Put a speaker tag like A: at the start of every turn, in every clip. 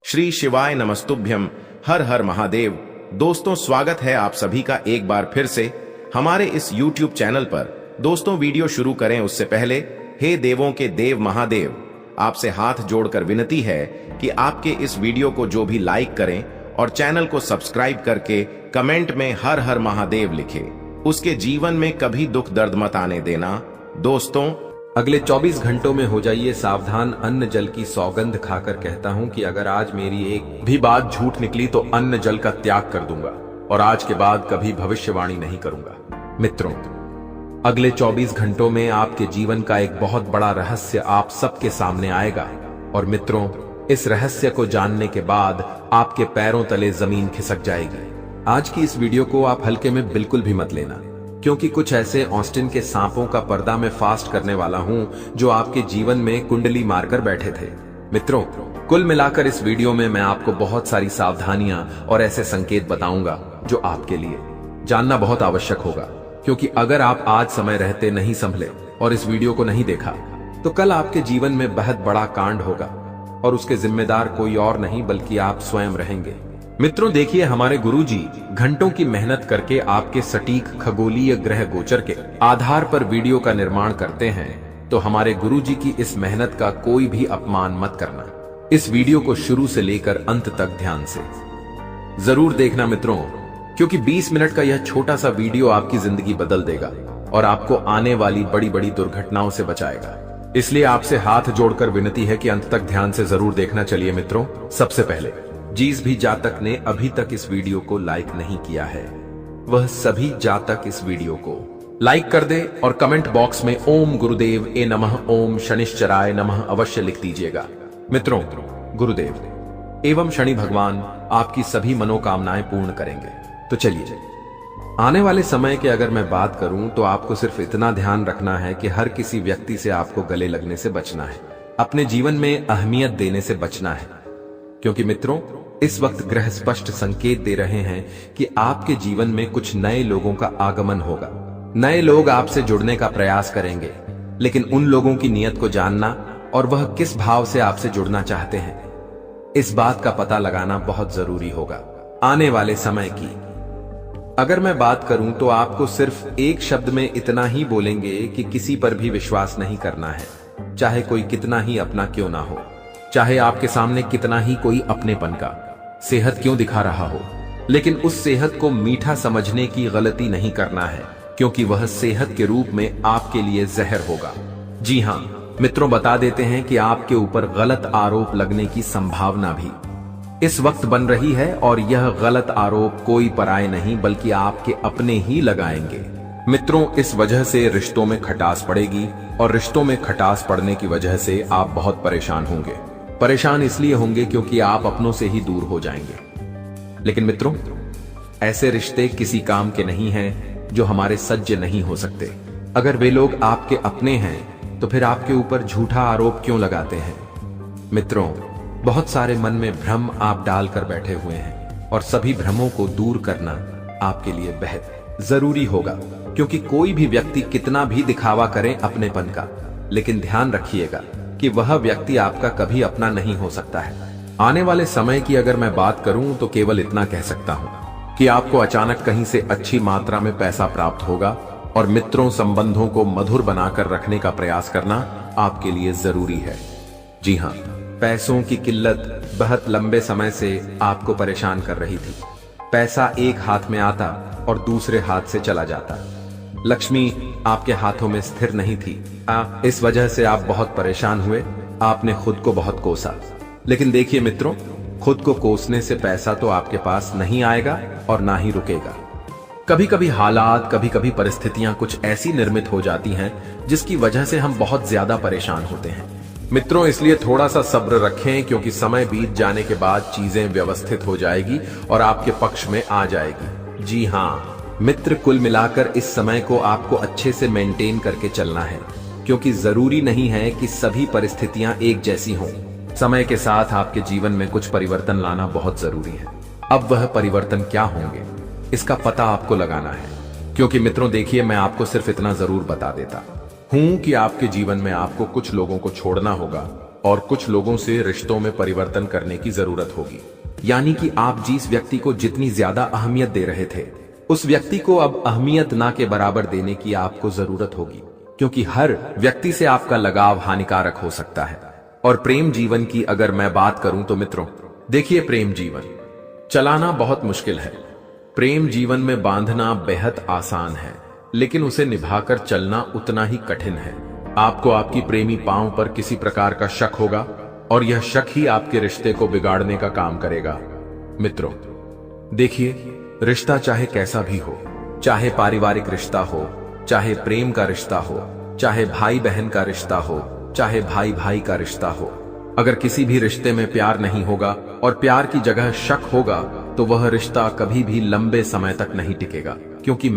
A: श्री शिवाय नमस्तुभ्यम। हर हर महादेव। दोस्तों, स्वागत है आप सभी का एक बार फिर से हमारे इस YouTube चैनल पर। दोस्तों, वीडियो शुरू करें उससे पहले हे देवों के देव महादेव, आपसे हाथ जोड़कर विनती है कि आपके इस वीडियो को जो भी लाइक करें और चैनल को सब्सक्राइब करके कमेंट में हर हर महादेव लिखे, उसके जीवन में कभी दुख दर्द मत आने देना। दोस्तों,
B: अगले 24 घंटों में हो जाइए सावधान। अन्न जल की सौगंध खाकर कहता हूं कि अगर आज मेरी एक भी बात झूठ निकली तो अन्न जल का त्याग कर दूंगा और आज के बाद कभी भविष्यवाणी नहीं करूंगा। मित्रों, अगले 24 घंटों में आपके जीवन का एक बहुत बड़ा रहस्य आप सबके सामने आएगा और मित्रों, इस रहस्य को जानने के बाद आपके पैरों तले जमीन खिसक जाएगी। आज की इस वीडियो को आप हल्के में बिल्कुल भी मत लेना, क्योंकि कुछ ऐसे ऑस्टिन के सांपों का पर्दा मैं फास्ट करने वाला हूं जो आपके जीवन में कुंडली मारकर बैठे थे। मित्रों, कुल मिलाकर इस वीडियो में मैं आपको बहुत सारी सावधानियां और ऐसे संकेत बताऊंगा जो आपके लिए जानना बहुत आवश्यक होगा, क्योंकि अगर आप आज समय रहते नहीं संभले और इस वीडियो को नहीं देखा तो कल आपके जीवन में बहुत बड़ा कांड होगा और उसके जिम्मेदार कोई और नहीं बल्कि आप स्वयं रहेंगे। मित्रों, देखिए, हमारे गुरुजी घंटों की मेहनत करके आपके सटीक खगोलीय ग्रह गोचर के आधार पर वीडियो का निर्माण करते हैं, तो हमारे गुरुजी की इस मेहनत का कोई भी अपमान मत करना। इस वीडियो को शुरू से लेकर अंत तक ध्यान से जरूर देखना मित्रों, क्योंकि 20 मिनट का यह छोटा सा वीडियो आपकी जिंदगी बदल देगा और आपको आने वाली बड़ी बड़ी दुर्घटनाओं से बचाएगा। इसलिए आपसे हाथ जोड़कर विनती है कि अंत तक ध्यान से जरूर देखना। चलिए मित्रों, सबसे पहले जिस भी जातक ने अभी तक इस वीडियो को लाइक नहीं किया है, वह सभी जातक इस वीडियो को लाइक कर दे और कमेंट बॉक्स में ओम गुरुदेव ए नमः, ओम शनिश्चराय नमः अवश्य लिख दीजिएगा। मित्रों, गुरुदेव एवं शनि भगवान आपकी सभी मनोकामनाएं पूर्ण करेंगे। तो चलिए, आने वाले समय के अगर मैं बात करूं तो आपको सिर्फ इतना ध्यान रखना है कि हर किसी व्यक्ति से आपको गले लगने से बचना है, अपने जीवन में अहमियत देने से बचना है, क्योंकि मित्रों, इस वक्त ग्रह स्पष्ट संकेत दे रहे हैं कि आपके जीवन में कुछ नए लोगों का आगमन होगा। नए लोग आपसे जुड़ने का प्रयास करेंगे, लेकिन उन लोगों की नीयत को जानना और वह किस भाव से आपसे जुड़ना चाहते हैं, इस बात का पता लगाना बहुत जरूरी होगा। आने वाले समय की अगर मैं बात करूं तो आपको सिर्फ एक शब्द में इतना ही बोलेंगे कि किसी पर भी विश्वास नहीं करना है, चाहे कोई कितना ही अपना क्यों ना हो, चाहे आपके सामने कितना ही कोई अपनेपन का सेहत क्यों दिखा रहा हो, लेकिन उस सेहत को मीठा समझने की गलती नहीं करना है, क्योंकि वह सेहत के रूप में आपके लिए जहर होगा। जी हां मित्रों, बता देते हैं कि आपके ऊपर गलत आरोप लगने की संभावना भी इस वक्त बन रही है और यह गलत आरोप कोई पराये नहीं बल्कि आपके अपने ही लगाएंगे। मित्रों, इस वजह से रिश्तों में खटास पड़ेगी और रिश्तों में खटास पड़ने की वजह से आप बहुत परेशान होंगे। परेशान इसलिए होंगे क्योंकि आप अपनों से ही दूर हो जाएंगे। लेकिन मित्रों, ऐसे रिश्ते किसी काम के नहीं हैं जो हमारे सज्ज नहीं हो सकते। अगर वे लोग आपके अपने हैं तो फिर आपके ऊपर झूठा आरोप क्यों लगाते हैं? मित्रों, बहुत सारे मन में भ्रम आप डालकर बैठे हुए हैं और सभी भ्रमों को दूर करना आपके लिए बेहद जरूरी होगा, क्योंकि कोई भी व्यक्ति कितना भी दिखावा करे अपनेपन का, लेकिन ध्यान रखिएगा कि वह व्यक्ति आपका कभी अपना नहीं हो सकता है। आने वाले समय की अगर मैं बात करूं तो केवल इतना कह सकता हूं कि आपको अचानक कहीं से अच्छी मात्रा में पैसा प्राप्त होगा और मित्रों संबंधों को मधुर बनाकर रखने का प्रयास करना आपके लिए जरूरी है। जी हां, पैसों की किल्लत बहुत लंबे समय से आपको परेशान कर रही थी। पैसा एक हाथ में आता और दूसरे हाथ से चला जाता। लक्ष्मी आपके हाथों में स्थिर नहीं थी। इस वजह से आप बहुत परेशान हुए। आपने खुद को बहुत कोसा। लेकिन देखिए मित्रों, खुद को कोसने से पैसा तो आपके पास नहीं आएगा और ना ही रुकेगा। कभी कभी हालात, कभी कभी परिस्थितियां कुछ ऐसी निर्मित हो जाती हैं जिसकी वजह से हम बहुत ज्यादा परेशान होते हैं। मित्रों, इसलिए थोड़ा सा सब्र रखें, क्योंकि समय बीत जाने के बाद चीजें व्यवस्थित हो जाएगी और आपके पक्ष में आ जाएगी। जी हाँ मित्र, कुल मिलाकर इस समय को आपको अच्छे से मेंटेन करके चलना है, क्योंकि जरूरी नहीं है कि सभी परिस्थितियां एक जैसी हों। समय के साथ आपके जीवन में कुछ परिवर्तन लाना बहुत जरूरी है। अब वह परिवर्तन क्या होंगे, इसका पता आपको लगाना है, क्योंकि मित्रों देखिए, मैं आपको सिर्फ इतना जरूर बता देता हूं कि आपके जीवन में आपको कुछ लोगों को छोड़ना होगा और कुछ लोगों से रिश्तों में परिवर्तन करने की जरूरत होगी। यानी कि आप जिस व्यक्ति को जितनी ज्यादा अहमियत दे रहे थे, उस व्यक्ति को अब अहमियत ना के बराबर देने की आपको जरूरत होगी, क्योंकि हर व्यक्ति से आपका लगाव हानिकारक हो सकता है। और प्रेम जीवन की अगर मैं बात करूं तो मित्रों, देखिए, प्रेम जीवन चलाना बहुत मुश्किल है। प्रेम जीवन में बांधना बेहद आसान है, लेकिन उसे निभाकर चलना उतना ही कठिन है। आपको आपकी प्रेमी पांव पर किसी प्रकार का शक होगा, और यह शक ही आपके रिश्ते को बिगाड़ने का काम करेगा। मित्रों देखिए, रिश्ता चाहे कैसा भी हो, चाहे पारिवारिक रिश्ता हो, चाहे प्रेम का रिश्ता हो, चाहे भाई बहन का रिश्ता हो, चाहे भाई भाई का रिश्ता हो, अगर किसी भी रिश्ते में प्यार नहीं होगा और प्यार की जगह शक होगा, तो वह रिश्ता कभी भी लंबे समय तक नहीं टिकेगा। क्योंकि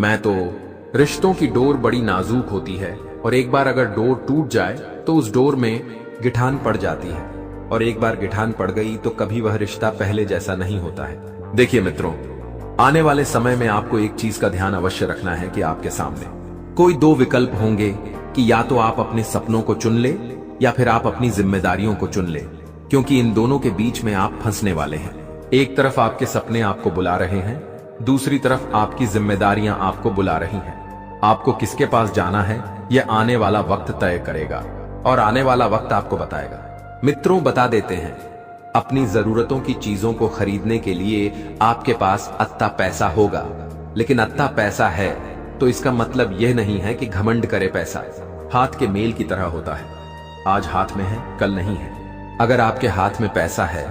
B: रिश्तों की डोर बड़ी नाजुक होती है, और एक बार अगर डोर टूट जाए तो उस डोर में गिठान पड़ जाती है, और एक बार गिठान पड़ गई तो कभी वह रिश्ता पहले जैसा नहीं होता है। देखिए मित्रों, आने वाले समय में आपको एक चीज का ध्यान अवश्य रखना है कि आपके सामने कोई दो विकल्प होंगे कि या तो आप अपने सपनों को चुन ले, या फिर आप अपनी जिम्मेदारियों को चुन ले, क्योंकि इन दोनों के बीच में आप फंसने वाले हैं। एक तरफ आपके सपने आपको बुला रहे हैं, दूसरी तरफ आपकी जिम्मेदारियां आपको बुला रही हैं। आपको किसके पास जाना है, यह आने वाला वक्त तय करेगा, और आने वाला वक्त आपको बताएगा। मित्रों बता देते हैं, अपनी जरूरतों की चीजों को खरीदने के लिए आपके पास अत्ता पैसा होगा, लेकिन अत्ता पैसा है तो इसका मतलब यह नहीं है कि घमंड करे। पैसा हाथ के मेल की तरह होता है, आज हाथ में है, कल नहीं है। अगर आपके हाथ में पैसा है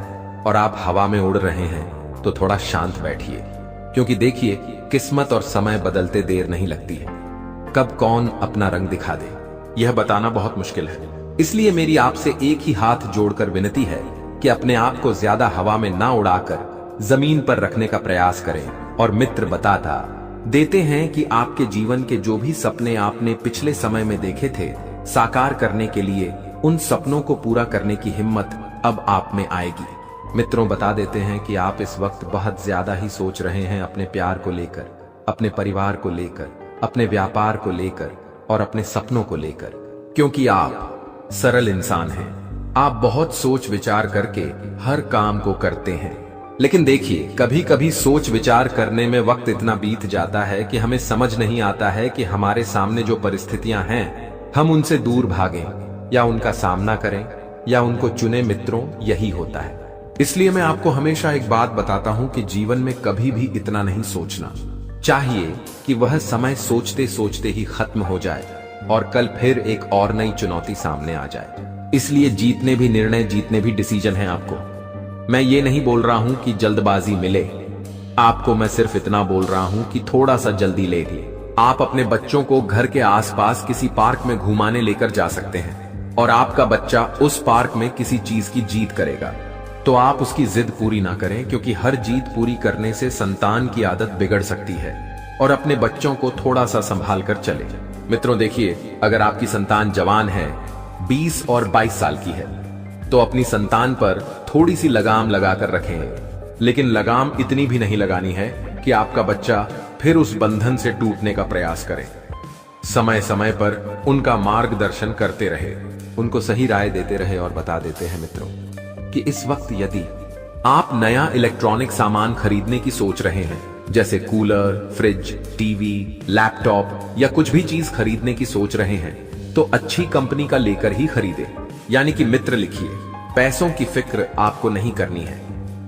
B: और आप हवा में उड़ रहे हैं, तो थोड़ा शांत बैठिए, क्योंकि देखिए, किस्मत और समय बदलते देर नहीं लगती है। कब कौन अपना रंग दिखा दे, यह बताना बहुत मुश्किल है। इसलिए मेरी आपसे एक ही हाथ जोड़कर विनती है कि अपने आप को ज्यादा हवा में ना उड़ाकर जमीन पर रखने का प्रयास करें। और मित्र बताता देते हैं कि आपके जीवन के जो भी सपने आपने पिछले समय में देखे थे, साकार करने के लिए उन सपनों को पूरा करने की हिम्मत अब आप में आएगी। मित्रों बता देते हैं कि आप इस वक्त बहुत ज्यादा ही सोच रहे हैं अपने प्यार को लेकर, अपने परिवार को लेकर, अपने व्यापार को लेकर और अपने सपनों को लेकर, क्योंकि आप सरल इंसान हैं। आप बहुत सोच विचार करके हर काम को करते हैं। लेकिन देखिए, कभी कभी सोच विचार करने में वक्त इतना बीत जाता है कि हमें समझ नहीं आता है कि हमारे सामने जो परिस्थितियां हैं, हम उनसे दूर भागें या उनका सामना करें या उनको चुने। मित्रों यही होता है। इसलिए मैं आपको हमेशा एक बात बताता हूं कि जीवन में कभी भी इतना नहीं सोचना चाहिए कि वह समय सोचते सोचते ही खत्म हो जाए और कल फिर एक और नई चुनौती सामने आ जाए। इसलिए जीतने भी निर्णय, जीतने भी डिसीजन है आपको। मैं ये नहीं बोल रहा हूं कि जल्दबाजी मिले आपको, मैं सिर्फ इतना बोल रहा हूं कि थोड़ा सा जल्दी ले लिए। आप अपने बच्चों को घर के आसपास किसी पार्क में घुमाने लेकर जा सकते हैं, और आपका बच्चा उस पार्क में किसी चीज की जीत करेगा, तो आप उसकी जिद पूरी ना करें, क्योंकि हर जीत पूरी करने से संतान की आदत बिगड़ सकती है। और अपने बच्चों को थोड़ा सा संभाल कर चले। मित्रों देखिए, अगर आपकी संतान जवान है, 20 और 22 साल की है, तो अपनी संतान पर थोड़ी सी लगाम लगाकर रखें, लेकिन लगाम इतनी भी नहीं लगानी है कि आपका बच्चा फिर उस बंधन से टूटने का प्रयास करे। समय समय पर उनका मार्गदर्शन करते रहे, उनको सही राय देते रहे और बता देते हैं मित्रों कि इस वक्त यदि आप नया इलेक्ट्रॉनिक सामान खरीदने की सोच रहे हैं, जैसे कूलर, फ्रिज, टीवी, लैपटॉप या कुछ भी चीज खरीदने की सोच रहे हैं, तो अच्छी कंपनी का लेकर ही खरीदे। यानी कि मित्र लिखिए, पैसों की फिक्र आपको नहीं करनी है।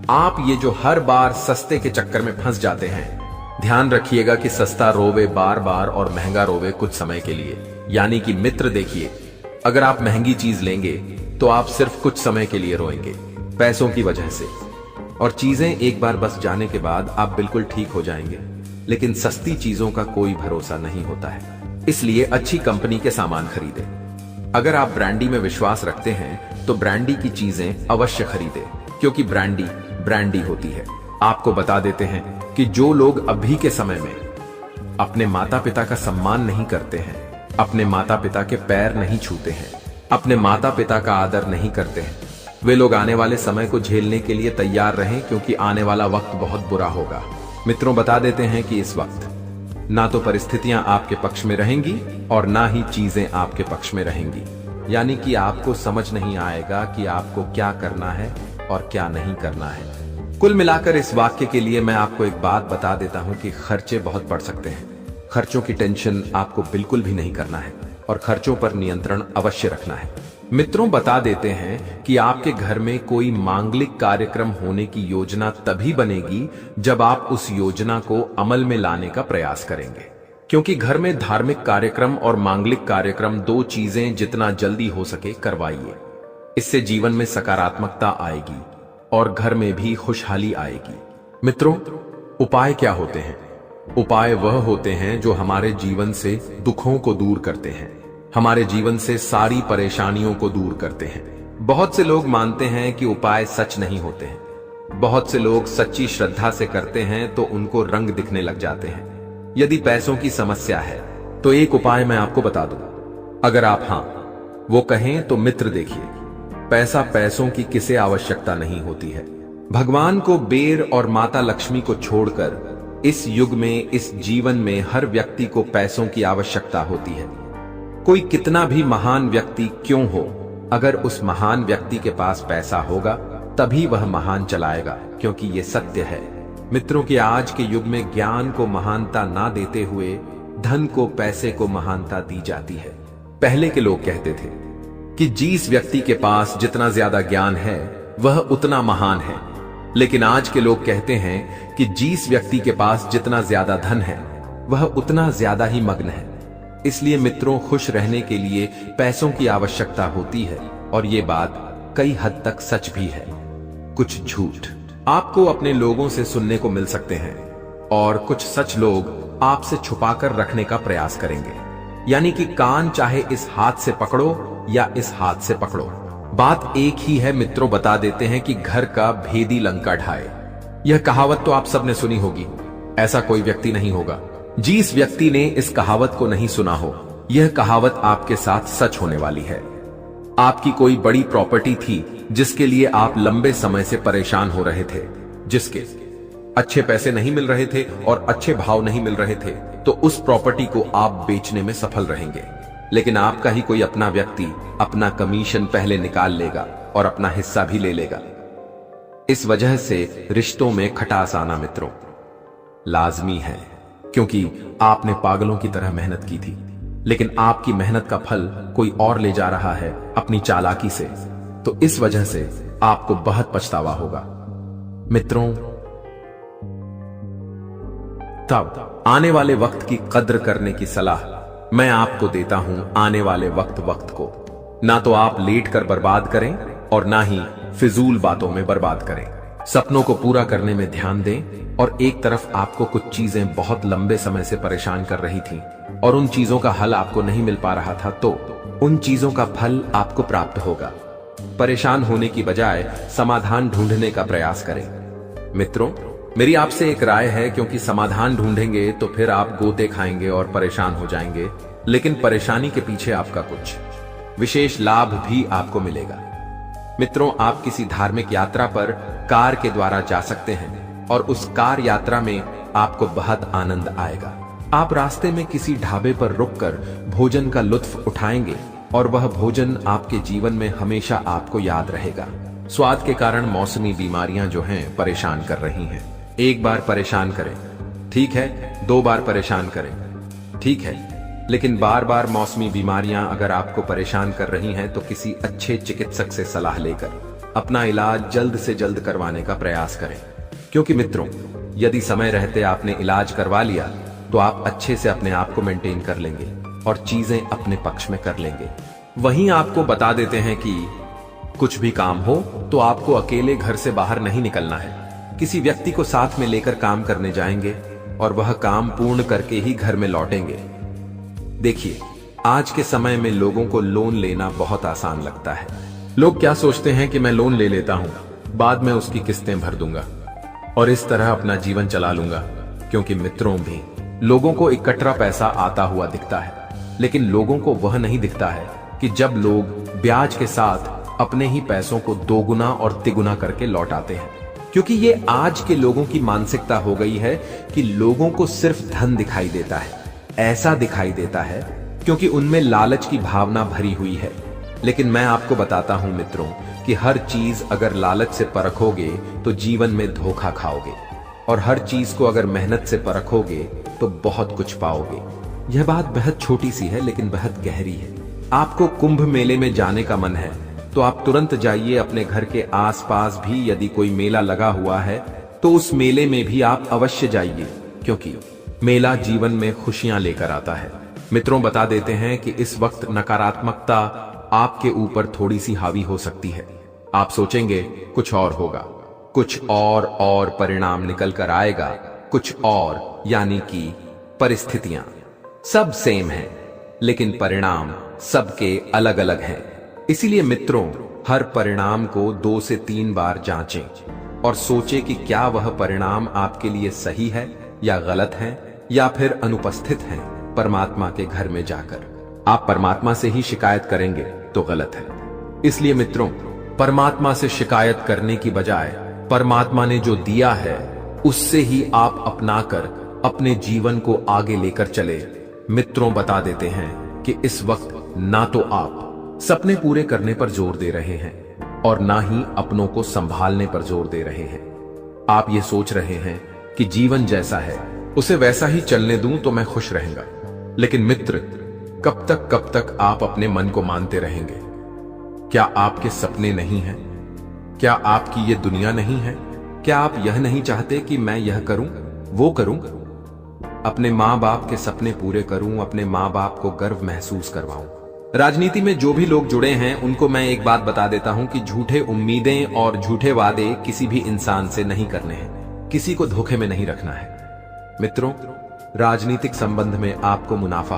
B: आप ये जो हर बार सस्ते के चक्कर में फंस जाते हैं, ध्यान रखिएगा कि सस्ता रोवे बार बार और महंगा रोवे कुछ समय के लिए। यानी कि मित्र देखिए, अगर आप महंगी चीज लेंगे तो आप सिर्फ कुछ समय के लिए रोएंगे पैसों की वजह से, और चीजें एक बार बस जाने के बाद आप बिल्कुल ठीक हो जाएंगे। लेकिन सस्ती चीजों का कोई भरोसा नहीं होता है, इसलिए अच्छी कंपनी के सामान खरीदें। अगर आप ब्रांडी में विश्वास रखते हैं तो ब्रांडी की चीजें अवश्य खरीदें, क्योंकि ब्रांडी ब्रांडी होती है। आपको बता देते हैं कि जो लोग अभी के समय में अपने माता पिता का सम्मान नहीं करते हैं, अपने माता पिता के पैर नहीं छूते हैं, अपने माता पिता का आदर नहीं करते हैं, वे लोग आने वाले समय को झेलने के लिए तैयार रहें, क्योंकि आने वाला वक्त बहुत बुरा होगा। मित्रों बता देते हैं कि इस वक्त ना तो परिस्थितियां आपके पक्ष में रहेंगी और ना ही चीजें आपके पक्ष में रहेंगी। यानी कि आपको समझ नहीं आएगा कि आपको क्या करना है और क्या नहीं करना है। कुल मिलाकर इस वाक्य के लिए मैं आपको एक बात बता देता हूं कि खर्चे बहुत बढ़ सकते हैं। खर्चों की टेंशन आपको बिल्कुल भी नहीं करना है और खर्चों पर नियंत्रण अवश्य रखना है। मित्रों, बता देते हैं कि आपके घर में कोई मांगलिक कार्यक्रम होने की योजना तभी बनेगी जब आप उस योजना को अमल में लाने का प्रयास करेंगे, क्योंकि घर में धार्मिक कार्यक्रम और मांगलिक कार्यक्रम दो चीजें जितना जल्दी हो सके करवाइए। इससे जीवन में सकारात्मकता आएगी और घर में भी खुशहाली आएगी। मित्रों, उपाय क्या होते हैं? उपाय वह होते हैं जो हमारे जीवन से दुखों को दूर करते हैं, हमारे जीवन से सारी परेशानियों को दूर करते हैं। बहुत से लोग मानते हैं कि उपाय सच नहीं होते हैं। बहुत से लोग सच्ची श्रद्धा से करते हैं तो उनको रंग दिखने लग जाते हैं। यदि पैसों की समस्या है तो एक उपाय मैं आपको बता दूं। अगर आप वो कहें तो मित्र देखिए, पैसों की किसे आवश्यकता नहीं होती है। भगवान को, बेर और माता लक्ष्मी को छोड़कर इस युग में, इस जीवन में हर व्यक्ति को पैसों की आवश्यकता होती है। कोई कितना भी महान व्यक्ति क्यों हो, अगर उस महान व्यक्ति के पास पैसा होगा तभी वह महान चलाएगा, क्योंकि ये सत्य है। मित्रों, कि आज के युग में ज्ञान को महानता ना देते हुए धन को, पैसे को महानता दी जाती है। पहले के लोग कहते थे कि जिस व्यक्ति के पास जितना ज्यादा ज्ञान है वह उतना महान है, लेकिन आज के लोग कहते हैं कि जिस व्यक्ति के पास जितना ज्यादा धन है वह उतना ज्यादा ही मग्न है। इसलिए मित्रों, खुश रहने के लिए पैसों की आवश्यकता होती है और ये बात कई हद तक सच भी है। कुछ झूठ आपको अपने लोगों से सुनने को मिल सकते हैं और कुछ सच लोग आपसे छुपाकर रखने का प्रयास करेंगे। यानी कि कान चाहे इस हाथ से पकड़ो या इस हाथ से पकड़ो, बात एक ही है। मित्रों, बता देते हैं कि घर का भेदी लंका ढाए। यह कहावत तो आप सबने सुनी होगी। ऐसा कोई व्यक्ति नहीं होगा जिस व्यक्ति ने इस कहावत को नहीं सुना हो। यह कहावत आपके साथ सच होने वाली है। आपकी कोई बड़ी प्रॉपर्टी थी जिसके लिए आप लंबे समय से परेशान हो रहे थे, जिसके अच्छे पैसे नहीं मिल रहे थे और अच्छे भाव नहीं मिल रहे थे, तो उस प्रॉपर्टी को आप बेचने में सफल रहेंगे। लेकिन आपका ही कोई अपना व्यक्ति अपना कमीशन पहले निकाल लेगा और अपना हिस्सा भी ले लेगा। इस वजह से रिश्तों में खटास आना मित्रों लाजमी है, क्योंकि आपने पागलों की तरह मेहनत की थी, लेकिन आपकी मेहनत का फल कोई और ले जा रहा है अपनी चालाकी से, तो इस वजह से आपको बहुत पछतावा होगा। मित्रों, तब आने वाले वक्त की कद्र करने की सलाह मैं आपको देता हूं। आने वाले वक्त को ना तो आप लेट कर बर्बाद करें और ना ही फिजूल बातों में बर्बाद करें। सपनों को पूरा करने में ध्यान दें। और एक तरफ आपको कुछ चीजें बहुत लंबे समय से परेशान कर रही थीं और उन चीजों का हल आपको नहीं मिल पा रहा था, तो उन चीजों का फल आपको प्राप्त होगा। परेशान होने की बजाय समाधान ढूंढने का प्रयास करें। मित्रों, मेरी आपसे एक राय है, क्योंकि समाधान ढूंढेंगे तो फिर आप गोते खाएंगे और परेशान हो जाएंगे, लेकिन परेशानी के पीछे आपका कुछ विशेष लाभ भी आपको मिलेगा। मित्रों, आप किसी धार्मिक यात्रा पर कार के द्वारा जा सकते हैं और उस कार यात्रा में आपको बहुत आनंद आएगा। आप रास्ते में किसी ढाबे पर रुककर भोजन का लुत्फ उठाएंगे और वह भोजन आपके जीवन में हमेशा आपको याद रहेगा। स्वाद के कारण मौसमी बीमारियां जो हैं परेशान कर रही हैं। एक बार परेशान करें, ठीक है, 2 बार परेशान करें, ठीक है, लेकिन बार बार मौसमी बीमारियां अगर आपको परेशान कर रही हैं तो किसी अच्छे चिकित्सक से सलाह लेकर अपना इलाज जल्द से जल्द करवाने का प्रयास करें। क्योंकि मित्रों, यदि समय रहते आपने इलाज करवा लिया तो आप अच्छे से अपने आप को मेंटेन कर लेंगे और चीजें अपने पक्ष में कर लेंगे। वहीं आपको बता देते हैं कि कुछ भी काम हो तो आपको अकेले घर से बाहर नहीं निकलना है। किसी व्यक्ति को साथ में लेकर काम करने जाएंगे और वह काम पूर्ण करके ही घर में लौटेंगे। देखिए, आज के समय में लोगों को लोन लेना बहुत आसान लगता है। लोग क्या सोचते हैं कि मैं लोन ले लेता हूं, बाद में उसकी किस्तें भर दूंगा और इस तरह अपना जीवन चला लूंगा। क्योंकि मित्रों, भी लोगों को इकट्ठा पैसा आता हुआ दिखता है, लेकिन लोगों को वह नहीं दिखता है कि जब लोग ब्याज के साथ अपने ही पैसों को दोगुना और तिगुना करके लौटाते हैं। क्योंकि ये आज के लोगों की मानसिकता हो गई है कि लोगों को सिर्फ धन दिखाई देता है। ऐसा दिखाई देता है क्योंकि उनमें लालच की भावना भरी हुई है। लेकिन मैं आपको बताता हूं मित्रों कि हर चीज अगर लालच से परखोगे तो जीवन में धोखा खाओगे, और हर चीज को अगर मेहनत से परखोगे तो बहुत कुछ पाओगे। यह बात बेहद छोटी सी है लेकिन बेहद गहरी है। आपको कुंभ मेले में जाने का मन है तो आप तुरंत जाइए। अपने घर के आसपास भी यदि कोई मेला लगा हुआ है तो उस मेले में भी आप अवश्य जाइए, क्योंकि मेला जीवन में खुशियां लेकर आता है। मित्रों, बता देते हैं कि इस वक्त नकारात्मकता आपके ऊपर थोड़ी सी हावी हो सकती है। आप सोचेंगे कुछ और होगा, कुछ और परिणाम निकल कर आएगा, कुछ और, यानी कि परिस्थितियां सब सेम हैं, लेकिन परिणाम सबके अलग अलग हैं। इसीलिए मित्रों, हर परिणाम को 2 से 3 बार जांचें और सोचें कि क्या वह परिणाम आपके लिए सही है या गलत है, या फिर अनुपस्थित हैं। परमात्मा के घर में जाकर आप परमात्मा से ही शिकायत करेंगे तो गलत है। इसलिए मित्रों, परमात्मा से शिकायत करने की बजाय परमात्मा ने जो दिया है उससे ही आप अपनाकर अपने जीवन को आगे लेकर चले। मित्रों, बता देते हैं कि इस वक्त ना तो आप सपने पूरे करने पर जोर दे रहे हैं और ना ही अपनों को संभालने पर जोर दे रहे हैं। आप ये सोच रहे हैं कि जीवन जैसा है उसे वैसा ही चलने दूं तो मैं खुश रहूंगा। लेकिन मित्र, कब तक आप अपने मन को मानते रहेंगे? क्या आपके सपने नहीं हैं? क्या आपकी ये दुनिया नहीं है? क्या आप यह नहीं चाहते कि मैं यह करूं, वो करूं, अपने माँ बाप के सपने पूरे करूं, अपने माँ बाप को गर्व महसूस करवाऊं? राजनीति में जो भी लोग जुड़े हैं उनको मैं एक बात बता देता हूं कि झूठे उम्मीदें और झूठे वादे किसी भी इंसान से नहीं करने हैं, किसी को धोखे में नहीं रखना है। मित्रों, राजनीतिक संबंध में आपको मुनाफा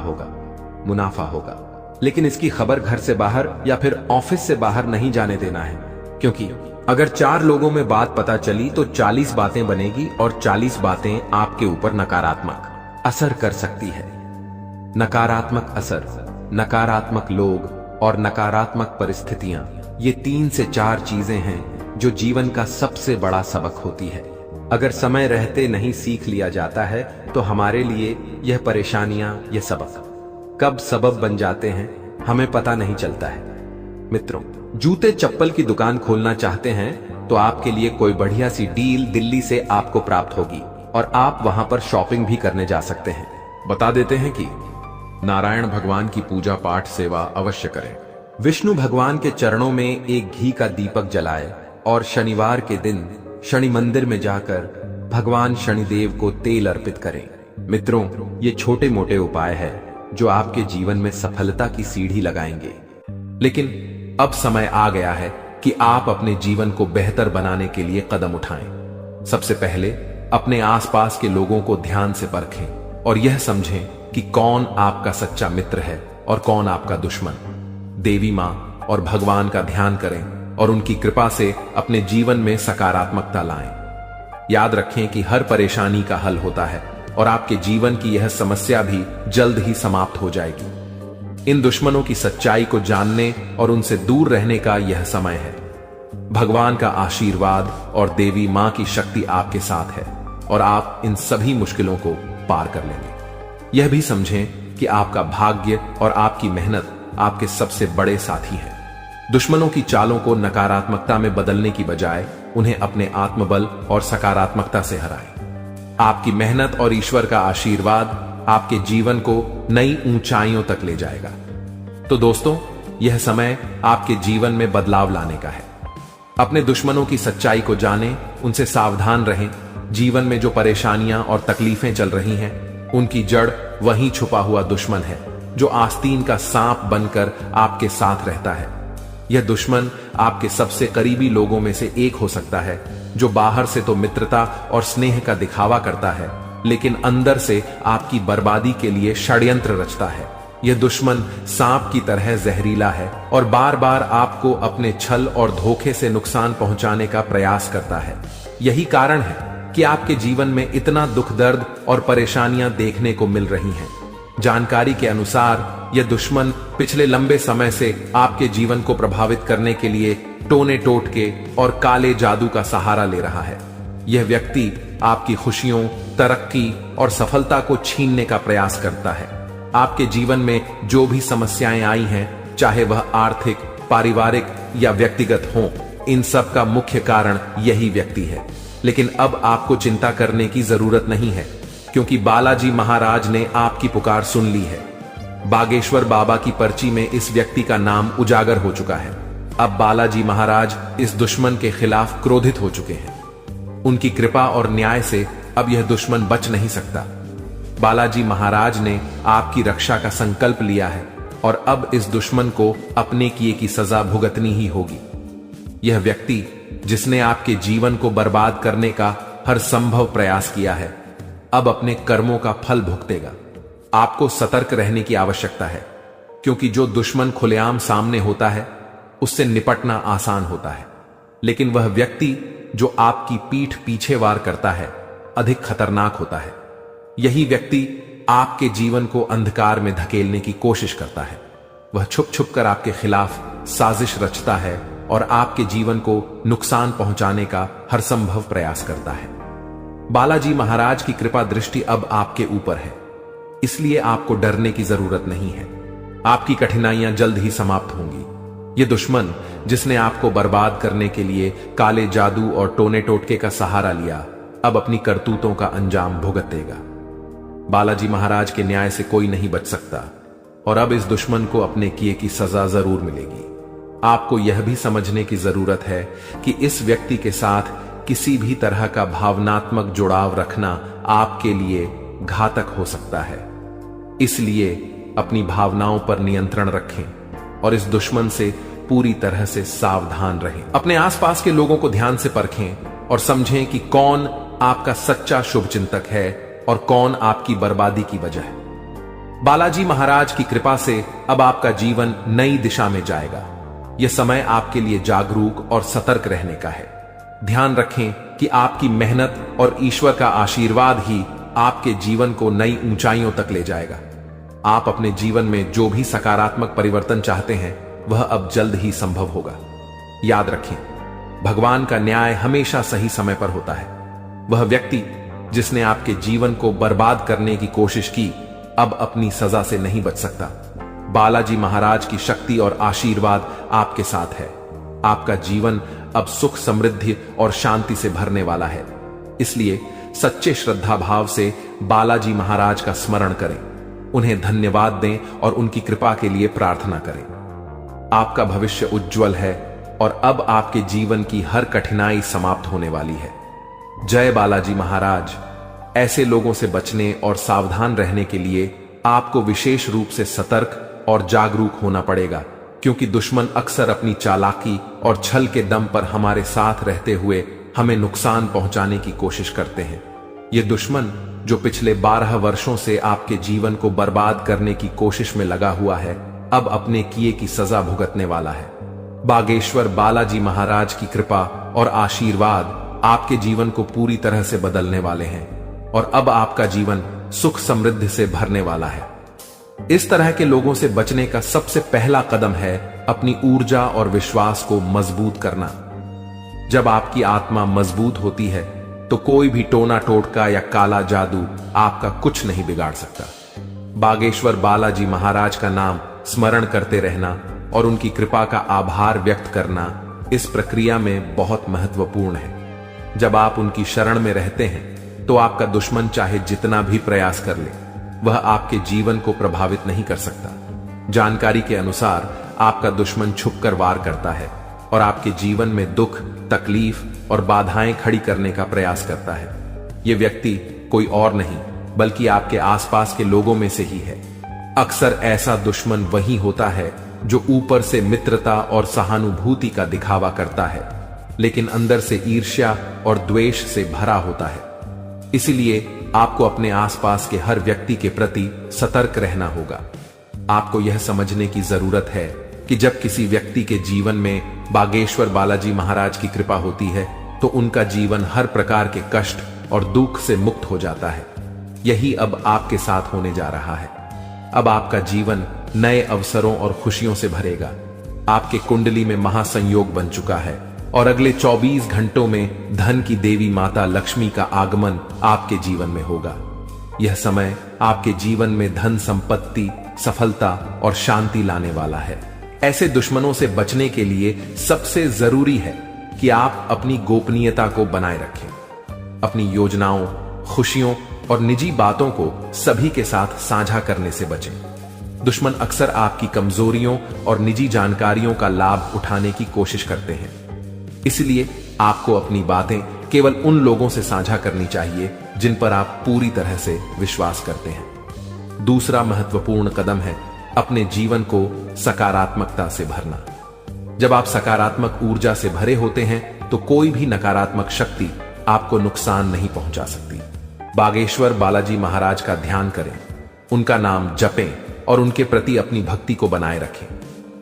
B: होगा, लेकिन इसकी खबर घर से बाहर या फिर ऑफिस से बाहर नहीं जाने देना है, क्योंकि अगर 4 लोगों में बात पता चली तो 40 बातें बनेगी और 40 बातें आपके ऊपर नकारात्मक असर कर सकती है। नकारात्मक असर, नकारात्मक लोग और नकारात्मक परिस्थितियां, ये 3 से 4 चीजें हैं जो जीवन का सबसे बड़ा सबक होती है। अगर समय रहते नहीं सीख लिया जाता है तो हमारे लिए यह परेशानियां, ये सबक कब सबब बन जाते हैं हमें पता नहीं चलता है। मित्रों, जूते चप्पल की दुकान खोलना चाहते हैं तो आपके लिए कोई बढ़िया सी डील दिल्ली से आपको प्राप्त होगी और आप वहां पर शॉपिंग भी करने जा सकते हैं। बता देते हैं कि नारायण भगवान की पूजा पाठ सेवा अवश्य करें। विष्णु भगवान के चरणों में एक घी का दीपक जलाएं और शनिवार के दिन शनि मंदिर में जाकर भगवान शनिदेव को तेल अर्पित करें। मित्रों, ये छोटे मोटे उपाय है जो आपके जीवन में सफलता की सीढ़ी लगाएंगे। लेकिन अब समय आ गया है कि आप अपने जीवन को बेहतर बनाने के लिए कदम उठाएं। सबसे पहले अपने आसपास के लोगों को ध्यान से परखें और यह समझें कि कौन आपका सच्चा मित्र है और कौन आपका दुश्मन। देवी मां और भगवान का ध्यान करें और उनकी कृपा से अपने जीवन में सकारात्मकता लाएं। याद रखें कि हर परेशानी का हल होता है और आपके जीवन की यह समस्या भी जल्द ही समाप्त हो जाएगी। इन दुश्मनों की सच्चाई को जानने और उनसे दूर रहने का यह समय है। भगवान का आशीर्वाद और देवी मां की शक्ति आपके साथ है और आप इन सभी मुश्किलों को पार कर लेंगे। यह भी समझें कि आपका भाग्य और आपकी मेहनत आपके सबसे बड़े साथी हैं। दुश्मनों की चालों को नकारात्मकता में बदलने की बजाय उन्हें अपने आत्मबल और सकारात्मकता से हराएं। आपकी मेहनत और ईश्वर का आशीर्वाद आपके जीवन को नई ऊंचाइयों तक ले जाएगा। तो दोस्तों, यह समय आपके जीवन में बदलाव लाने का है। अपने दुश्मनों की सच्चाई को जानें, उनसे सावधान रहें। जीवन में जो परेशानियां और तकलीफें चल रही हैं, उनकी जड़ वहीं छुपा हुआ दुश्मन है जो आस्तीन का सांप बनकर आपके साथ रहता है। यह दुश्मन आपके सबसे करीबी लोगों में से एक हो सकता है, जो बाहर से तो मित्रता और स्नेह का दिखावा करता है, लेकिन अंदर से आपकी बर्बादी के लिए षड्यंत्र रचता है। यह दुश्मन सांप की तरह जहरीला है और बार बार आपको अपने छल और धोखे से नुकसान पहुंचाने का प्रयास करता है। यही कारण है कि आपके जीवन में इतना दुख दर्द और परेशानियां देखने को मिल रही हैं। जानकारी के अनुसार यह दुश्मन पिछले लंबे समय से आपके जीवन को प्रभावित करने के लिए टोने टोटके और काले जादू का सहारा ले रहा है। यह व्यक्ति आपकी खुशियों, तरक्की और सफलता को छीनने का प्रयास करता है। आपके जीवन में जो भी समस्याएं आई हैं, चाहे वह आर्थिक, पारिवारिक या व्यक्तिगत हों, इन सब का मुख्य कारण यही व्यक्ति है। लेकिन अब आपको चिंता करने की जरूरत नहीं है, क्योंकि बालाजी महाराज ने आपकी पुकार सुन ली है। बागेश्वर बाबा की पर्ची में इस व्यक्ति का नाम उजागर हो चुका है। अब बालाजी महाराज इस दुश्मन के खिलाफ क्रोधित हो चुके हैं। उनकी कृपा और न्याय से अब यह दुश्मन बच नहीं सकता। बालाजी महाराज ने आपकी रक्षा का संकल्प लिया है और अब इस दुश्मन को अपने किए की सजा भुगतनी ही होगी। यह व्यक्ति जिसने आपके जीवन को बर्बाद करने का हर संभव प्रयास किया है, अब अपने कर्मों का फल भुगतेगा। आपको सतर्क रहने की आवश्यकता है, क्योंकि जो दुश्मन खुलेआम सामने होता है उससे निपटना आसान होता है, लेकिन वह व्यक्ति जो आपकी पीठ पीछे वार करता है अधिक खतरनाक होता है। यही व्यक्ति आपके जीवन को अंधकार में धकेलने की कोशिश करता है। वह छुप छुप कर आपके खिलाफ साजिश रचता है और आपके जीवन को नुकसान पहुंचाने का हर संभव प्रयास करता है। बालाजी महाराज की कृपा दृष्टि अब आपके ऊपर है, इसलिए आपको डरने की जरूरत नहीं है। आपकी कठिनाइयां जल्द ही समाप्त होंगी। यह दुश्मन जिसने आपको बर्बाद करने के लिए काले जादू और टोने टोटके का सहारा लिया, अब अपनी करतूतों का अंजाम भुगतेगा। बालाजी महाराज के न्याय से कोई नहीं बच सकता और अब इस दुश्मन को अपने किए की सजा जरूर मिलेगी। आपको यह भी समझने की जरूरत है कि इस व्यक्ति के साथ किसी भी तरह का भावनात्मक जुड़ाव रखना आपके लिए घातक हो सकता है। इसलिए अपनी भावनाओं पर नियंत्रण रखें और इस दुश्मन से पूरी तरह से सावधान रहें। अपने आसपास के लोगों को ध्यान से परखें और समझें कि कौन आपका सच्चा शुभचिंतक है और कौन आपकी बर्बादी की वजह है। बालाजी महाराज की कृपा से अब आपका जीवन नई दिशा में जाएगा। यह समय आपके लिए जागरूक और सतर्क रहने का है। ध्यान रखें कि आपकी मेहनत और ईश्वर का आशीर्वाद ही आपके जीवन को नई ऊंचाइयों तक ले जाएगा। आप अपने जीवन में जो भी सकारात्मक परिवर्तन चाहते हैं वह अब जल्द ही संभव होगा। याद रखें, भगवान का न्याय हमेशा सही समय पर होता है। वह व्यक्ति जिसने आपके जीवन को बर्बाद करने की कोशिश की, अब अपनी सजा से नहीं बच सकता। बालाजी महाराज की शक्ति और आशीर्वाद आपके साथ है। आपका जीवन अब सुख, समृद्धि और शांति से भरने वाला है। इसलिए सच्चे श्रद्धा भाव से बालाजी महाराज का स्मरण करें, उन्हें धन्यवाद दें और उनकी कृपा के लिए प्रार्थना करें। आपका भविष्य उज्जवल है और अब आपके जीवन की हर कठिनाई समाप्त होने वाली है। जय बालाजी महाराज। ऐसे लोगों से बचने और सावधान रहने के लिए आपको विशेष रूप से सतर्क और जागरूक होना पड़ेगा, क्योंकि दुश्मन अक्सर अपनी चालाकी और छल के दम पर हमारे साथ रहते हुए हमें नुकसान पहुंचाने की कोशिश करते हैं। ये दुश्मन जो पिछले 12 वर्षों से आपके जीवन को बर्बाद करने की कोशिश में लगा हुआ है, अब अपने किए की सजा भुगतने वाला है। बागेश्वर बालाजी महाराज की कृपा और आशीर्वाद आपके जीवन को पूरी तरह से बदलने वाले हैं और अब आपका जीवन सुख समृद्धि से भरने वाला है। इस तरह के लोगों से बचने का सबसे पहला कदम है अपनी ऊर्जा और विश्वास को मजबूत करना। जब आपकी आत्मा मजबूत होती है तो कोई भी टोना टोटका या काला जादू आपका कुछ नहीं बिगाड़ सकता। बागेश्वर बालाजी महाराज का नाम स्मरण करते रहना और उनकी कृपा का आभार व्यक्त करना इस प्रक्रिया में बहुत महत्वपूर्ण है। जब आप उनकी शरण में रहते हैं तो आपका दुश्मन चाहे जितना भी प्रयास कर ले, वह आपके जीवन को प्रभावित नहीं कर सकता। जानकारी के अनुसार आपका दुश्मन छुपकर वार करता है और आपके जीवन में दुख, तकलीफ और बाधाएं खड़ी करने का प्रयास करता है। यह व्यक्ति कोई और नहीं बल्कि आपके आसपास के लोगों में से ही है। अक्सर ऐसा दुश्मन वही होता है जो ऊपर से मित्रता और सहानुभूति का दिखावा करता है, लेकिन अंदर से ईर्ष्या और द्वेष से भरा होता है। इसीलिए आपको अपने आसपास के हर व्यक्ति के प्रति सतर्क रहना होगा। आपको यह समझने की जरूरत है कि जब किसी व्यक्ति के जीवन में बागेश्वर बालाजी महाराज की कृपा होती है तो उनका जीवन हर प्रकार के कष्ट और दुख से मुक्त हो जाता है। यही अब आपके साथ होने जा रहा है। अब आपका जीवन नए अवसरों और खुशियों से भरेगा। आपके कुंडली में महासंयोग बन चुका है और अगले 24 घंटों में धन की देवी माता लक्ष्मी का आगमन आपके जीवन में होगा। यह समय आपके जीवन में धन, संपत्ति, सफलता और शांति लाने वाला है। ऐसे दुश्मनों से बचने के लिए सबसे जरूरी है कि आप अपनी गोपनीयता को बनाए रखें। अपनी योजनाओं, खुशियों और निजी बातों को सभी के साथ साझा करने से बचें। दुश्मन अक्सर आपकी कमजोरियों और निजी जानकारियों का लाभ उठाने की कोशिश करते हैं। इसलिए आपको अपनी बातें केवल उन लोगों से साझा करनी चाहिए जिन पर आप पूरी तरह से विश्वास करते हैं। दूसरा महत्वपूर्ण कदम है अपने जीवन को सकारात्मकता से भरना। जब आप सकारात्मक ऊर्जा से भरे होते हैं तो कोई भी नकारात्मक शक्ति आपको नुकसान नहीं पहुंचा सकती। बागेश्वर बालाजी महाराज का ध्यान करें, उनका नाम जपें और उनके प्रति अपनी भक्ति को बनाए रखें।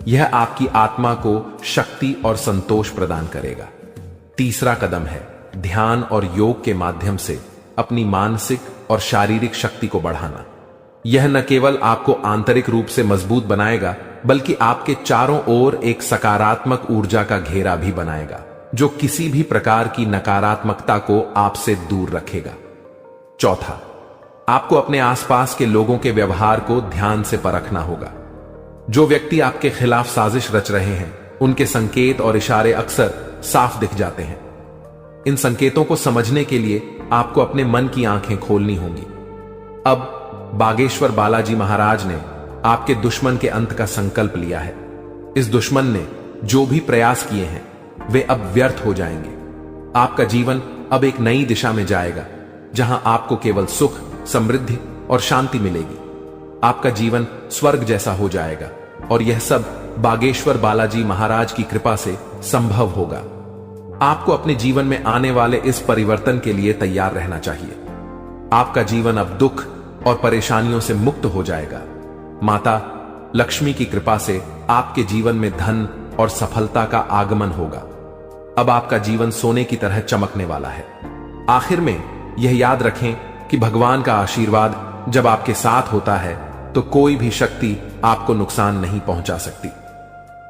B: यह आपकी आत्मा को शक्ति और संतोष प्रदान करेगा। तीसरा कदम है ध्यान और योग के माध्यम से अपनी मानसिक और शारीरिक शक्ति को बढ़ाना। यह न केवल आपको आंतरिक रूप से मजबूत बनाएगा, बल्कि आपके चारों ओर एक सकारात्मक ऊर्जा का घेरा भी बनाएगा, जो किसी भी प्रकार की नकारात्मकता को आपसे दूर रखेगा। चौथा, आपको अपने आसपास के लोगों के व्यवहार को ध्यान से परखना होगा। जो व्यक्ति आपके खिलाफ साजिश रच रहे हैं, उनके संकेत और इशारे अक्सर साफ दिख जाते हैं। इन संकेतों को समझने के लिए आपको अपने मन की आंखें खोलनी होंगी। अब बागेश्वर बालाजी महाराज ने आपके दुश्मन के अंत का संकल्प लिया है। इस दुश्मन ने जो भी प्रयास किए हैं वे अब व्यर्थ हो जाएंगे। आपका जीवन अब एक नई दिशा में जाएगा, जहां आपको केवल सुख, समृद्धि और शांति मिलेगी। आपका जीवन स्वर्ग जैसा हो जाएगा और यह सब बागेश्वर बालाजी महाराज की कृपा से संभव होगा। आपको अपने जीवन में आने वाले इस परिवर्तन के लिए तैयार रहना चाहिए। आपका जीवन अब दुख और परेशानियों से मुक्त हो जाएगा। माता लक्ष्मी की कृपा से आपके जीवन में धन और सफलता का आगमन होगा। अब आपका जीवन सोने की तरह चमकने वाला है। आखिर में यह याद रखें कि भगवान का आशीर्वाद जब आपके साथ होता है तो कोई भी शक्ति आपको नुकसान नहीं पहुंचा सकती।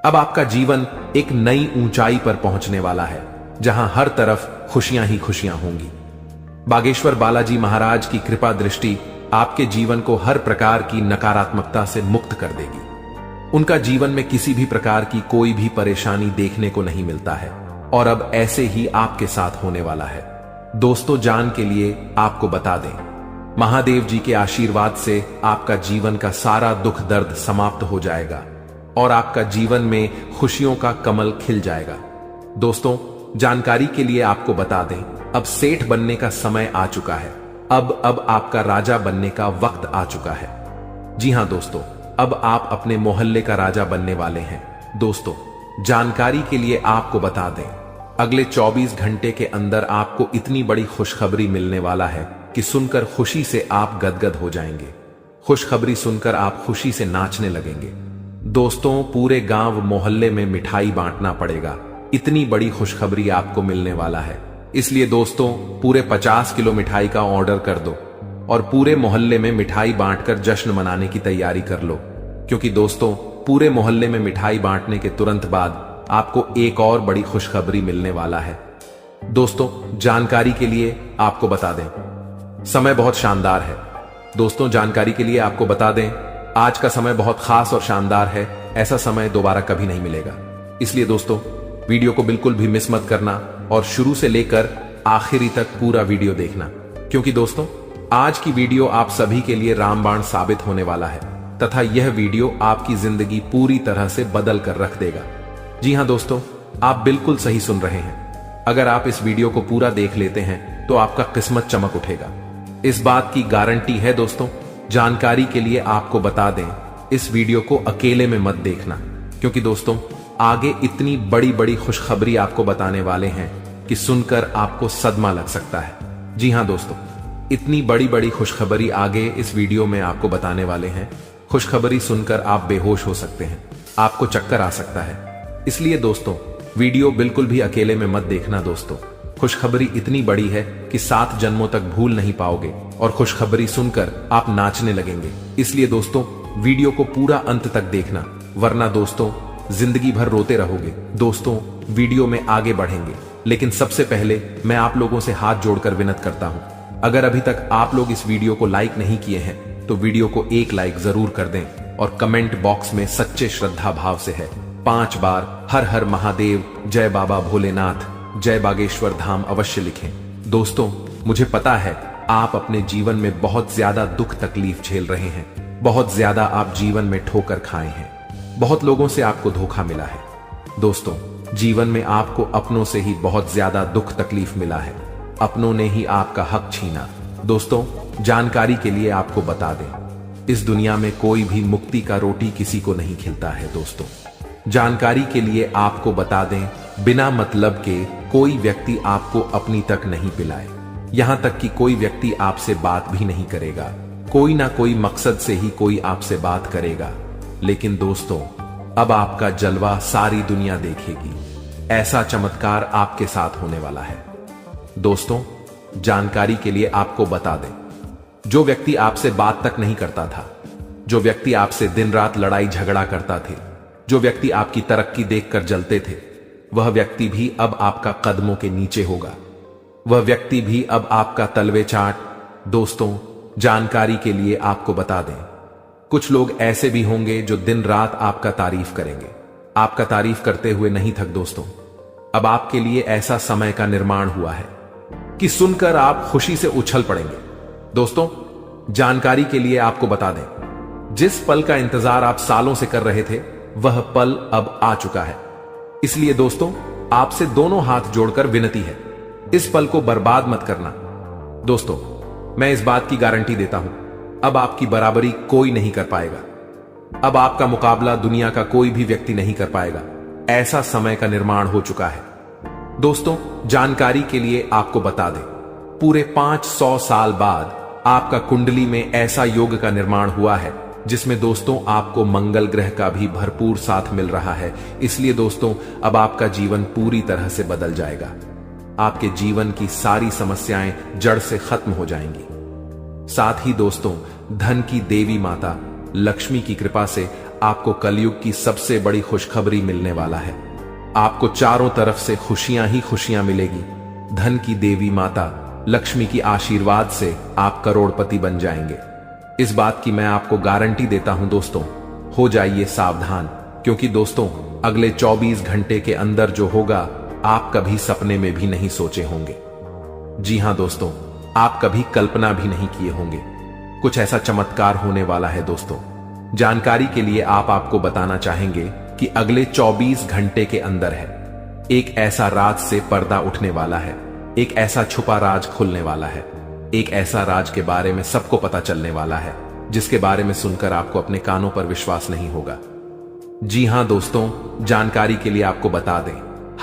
B: अब आपका जीवन एक नई ऊंचाई पर पहुंचने वाला है, जहां हर तरफ खुशियां ही खुशियां होंगी। बागेश्वर बालाजी महाराज की कृपा दृष्टि आपके जीवन को हर प्रकार की नकारात्मकता से मुक्त कर देगी। उनका जीवन में किसी भी प्रकार की कोई भी परेशानी देखने को नहीं मिलता है और अब ऐसे ही आपके साथ होने वाला है। दोस्तों, जान के लिए आपको बता दें, महादेव जी के आशीर्वाद से आपका जीवन का सारा दुख दर्द समाप्त हो जाएगा और आपका जीवन में खुशियों का कमल खिल जाएगा। दोस्तों, जानकारी के लिए आपको बता दें, अब सेठ बनने का समय आ चुका है। अब आपका राजा बनने का वक्त आ चुका है। जी हां दोस्तों, अब आप अपने मोहल्ले का राजा बनने वाले हैं। दोस्तों, जानकारी के लिए आपको बता दें, अगले 24 घंटे के अंदर आपको इतनी बड़ी खुशखबरी मिलने वाला है कि सुनकर खुशी से आप गदगद हो जाएंगे। खुशखबरी सुनकर आप खुशी से नाचने लगेंगे। दोस्तों, पूरे गांव मोहल्ले में मिठाई बांटना पड़ेगा, इतनी बड़ी खुशखबरी आपको मिलने वाला है। इसलिए दोस्तों, पूरे 50 किलो मिठाई का ऑर्डर कर दो और पूरे मोहल्ले में मिठाई बांटकर जश्न मनाने की तैयारी कर लो, क्योंकि दोस्तों, पूरे मोहल्ले में मिठाई बांटने के तुरंत बाद आपको एक और बड़ी खुशखबरी मिलने वाला है। दोस्तों, जानकारी के लिए आपको बता दें, समय बहुत शानदार है। दोस्तों, जानकारी के लिए आपको बता दें, आज का समय बहुत खास और शानदार है। ऐसा समय दोबारा कभी नहीं मिलेगा। इसलिए दोस्तों, वीडियो को बिल्कुल भी मिस मत करना और शुरू से लेकर आखिरी तक पूरा वीडियो देखना, क्योंकि दोस्तों, आज की वीडियो आप सभी के लिए रामबाण साबित होने वाला है तथा यह वीडियो आपकी जिंदगी पूरी तरह से बदल कर रख देगा। जी हां दोस्तों, आप बिल्कुल सही सुन रहे हैं। अगर आप इस वीडियो को पूरा देख लेते हैं तो आपका किस्मत चमक उठेगा। इस बात की गारंटी है। दोस्तों, जानकारी के लिए आपको बता दें, इस वीडियो को अकेले में मत देखना, क्योंकि दोस्तों, आगे इतनी बड़ी बड़ी खुशखबरी आपको बताने वाले हैं कि सुनकर आपको सदमा लग सकता है। जी हां दोस्तों, इतनी बड़ी बड़ी खुशखबरी आगे इस वीडियो में आपको बताने वाले हैं। खुशखबरी सुनकर आप बेहोश हो सकते हैं, आपको चक्कर आ सकता है। इसलिए दोस्तों, वीडियो बिल्कुल भी अकेले में मत देखना। दोस्तों, खुशखबरी इतनी बड़ी है कि 7 जन्मों तक भूल नहीं पाओगे और खुशखबरी सुनकर आप नाचने लगेंगे। इसलिए दोस्तों, वीडियो को पूरा अंत तक देखना, वरना दोस्तों जिंदगी भर रोते रहोगे। दोस्तों, वीडियो में आगे बढ़ेंगे, लेकिन सबसे पहले मैं आप लोगों से हाथ जोड़कर विनती करता हूं, अगर अभी तक आप लोग इस वीडियो को लाइक नहीं किए हैं तो वीडियो को एक लाइक जरूर कर दें और कमेंट बॉक्स में सच्चे श्रद्धा भाव से है 5 बार हर हर महादेव, जय बाबा भोलेनाथ, जय बागेश्वर धाम अवश्य लिखें। दोस्तों, मुझे पता है आप अपने जीवन में बहुत ज्यादा दुख तकलीफ झेल रहे हैं, बहुत ज्यादा आप जीवन में ठोकर खाए हैं, बहुत लोगों से आपको धोखा मिला है। दोस्तों, जीवन में आपको अपनों से ही बहुत ज्यादा दुख तकलीफ मिला है, अपनों ने ही आपका हक छीना। दोस्तों, जानकारी के लिए आपको बता दें, इस दुनिया में कोई भी मुक्ति का रोटी किसी को नहीं खिलता है। दोस्तों, जानकारी के लिए आपको बता दें, बिना मतलब के कोई व्यक्ति आपको अपनी तक नहीं पिलाए, यहां तक कि कोई व्यक्ति आपसे बात भी नहीं करेगा, कोई ना कोई मकसद से ही कोई आपसे बात करेगा। लेकिन दोस्तों, अब आपका जलवा सारी दुनिया देखेगी, ऐसा चमत्कार आपके साथ होने वाला है। दोस्तों, जानकारी के लिए आपको बता दें, जो व्यक्ति आपसे बात तक नहीं करता था, जो व्यक्ति आपसे दिन रात लड़ाई झगड़ा करता थे, जो व्यक्ति आपकी तरक्की देखकर जलते थे, वह व्यक्ति भी अब आपका कदमों के नीचे होगा, वह व्यक्ति भी अब आपका तलवे चाट। दोस्तों, जानकारी के लिए आपको बता दें, कुछ लोग ऐसे भी होंगे जो दिन रात आपका तारीफ करेंगे, आपका तारीफ करते हुए नहीं थक। दोस्तों, अब आपके लिए ऐसा समय का निर्माण हुआ है कि सुनकर आप खुशी से उछल पड़ेंगे। दोस्तों, जानकारी के लिए आपको बता दें, जिस पल का इंतजार आप सालों से कर रहे थे, वह पल अब आ चुका है। इसलिए दोस्तों, आपसे दोनों हाथ जोड़कर विनती है, इस पल को बर्बाद मत करना। दोस्तों, मैं इस बात की गारंटी देता हूं, अब आपकी बराबरी कोई नहीं कर पाएगा, अब आपका मुकाबला दुनिया का कोई भी व्यक्ति नहीं कर पाएगा, ऐसा समय का निर्माण हो चुका है। दोस्तों, जानकारी के लिए आपको बता दें, पूरे 500 साल बाद आपका कुंडली में ऐसा योग का निर्माण हुआ है जिसमें दोस्तों आपको मंगल ग्रह का भी भरपूर साथ मिल रहा है। इसलिए दोस्तों, अब आपका जीवन पूरी तरह से बदल जाएगा, आपके जीवन की सारी समस्याएं जड़ से खत्म हो जाएंगी। साथ ही दोस्तों, धन की देवी माता लक्ष्मी की कृपा से आपको कलयुग की सबसे बड़ी खुशखबरी मिलने वाला है। आपको चारों तरफ से खुशियां ही खुशियां मिलेगी। धन की देवी माता लक्ष्मी की आशीर्वाद से आप करोड़पति बन जाएंगे, इस बात की मैं आपको गारंटी देता हूं। दोस्तों, हो जाइए सावधान, क्योंकि दोस्तों, अगले 24 घंटे के अंदर जो होगा, आप कभी सपने में भी नहीं सोचे होंगे। जी हां दोस्तों, आप कभी कल्पना भी नहीं किए होंगे, कुछ ऐसा चमत्कार होने वाला है। दोस्तों, जानकारी के लिए आपको बताना चाहेंगे कि अगले 24 घंटे के अंदर है, एक ऐसा राज से पर्दा उठने वाला है, एक ऐसा छुपा राज खुलने वाला है, एक ऐसा राज के बारे में सबको पता चलने वाला है, जिसके बारे में सुनकर आपको अपने कानों पर विश्वास नहीं होगा। जी हां दोस्तों, जानकारी के लिए आपको बता दें,